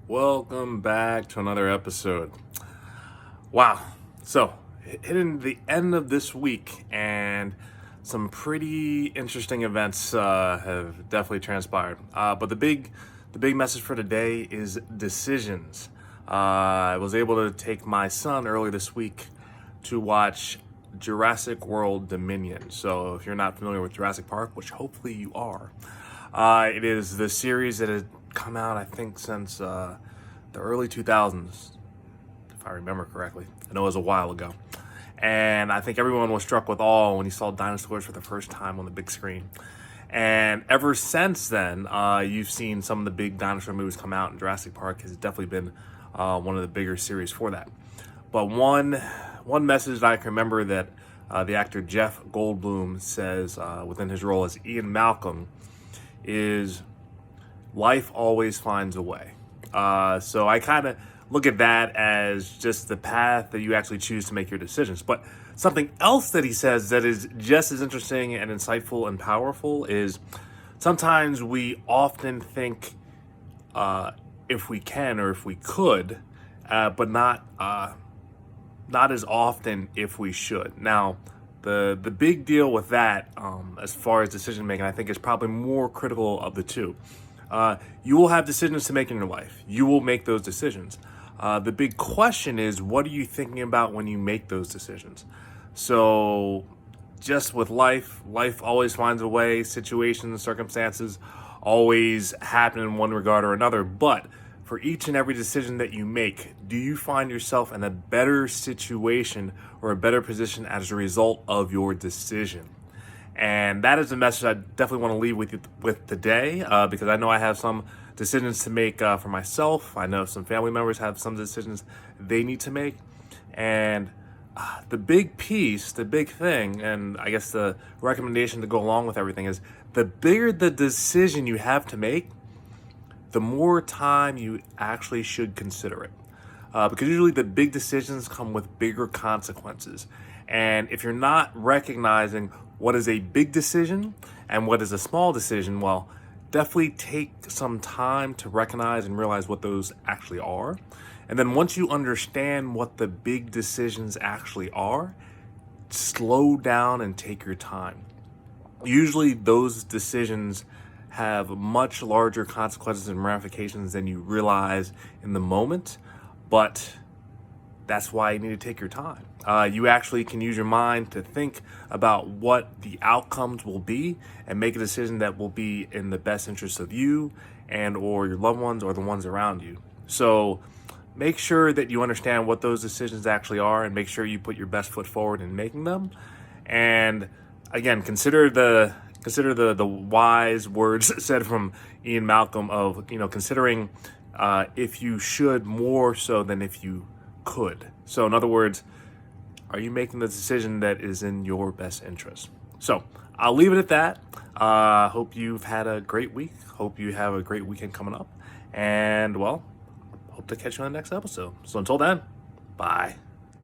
Welcome back to another episode. Wow. So, hitting the end of this week, and some pretty interesting events have definitely transpired. But the big message for today is decisions. I was able to take my son early this week to watch Jurassic World Dominion. So, if you're not familiar with Jurassic Park, which hopefully you are, it is the series that has come out, I think, since the early 2000s, if I remember correctly. I know it was a while ago. And I think everyone was struck with awe when he saw dinosaurs for the first time on the big screen. And ever since then, you've seen some of the big dinosaur movies come out, and Jurassic Park has definitely been one of the bigger series for that. But one message that I can remember that the actor Jeff Goldblum says within his role as Ian Malcolm is, life always finds a way. So I kind of look at that as just the path that you actually choose to make your decisions. But something else that he says that is just as interesting and insightful and powerful is, sometimes we often think if we can or if we could, but not as often if we should. Now, the big deal with that, as far as decision making, I think is probably more critical of the two. You will have decisions to make in your life. You will make those decisions. The big question is, what are you thinking about when you make those decisions? So, just with life always finds a way. Situations, circumstances always happen in one regard or another. But for each and every decision that you make, do you find yourself in a better situation or a better position as a result of your decision? And that is a message I definitely want to leave with you with today, because I know I have some decisions to make for myself. I know some family members have some decisions they need to make. And the big piece, the big thing, and I guess the recommendation to go along with everything is, the bigger the decision you have to make, the more time you actually should consider it. Because usually the big decisions come with bigger consequences. And if you're not recognizing what is a big decision and what is a small decision, well, definitely take some time to recognize and realize what those actually are. And then once you understand what the big decisions actually are, slow down and take your time. Usually those decisions have much larger consequences and ramifications than you realize in the moment, but that's why you need to take your time. You actually can use your mind to think about what the outcomes will be and make a decision that will be in the best interest of you and or your loved ones or the ones around you. So make sure that you understand what those decisions actually are, and make sure you put your best foot forward in making them. And again, consider the wise words said from Ian Malcolm of, considering if you should more so than if you could. So in other words, are you making the decision that is in your best interest? So I'll leave it at that. Hope you've had a great week. Hope you have a great weekend coming up. And well, hope to catch you on the next episode. So until then, bye.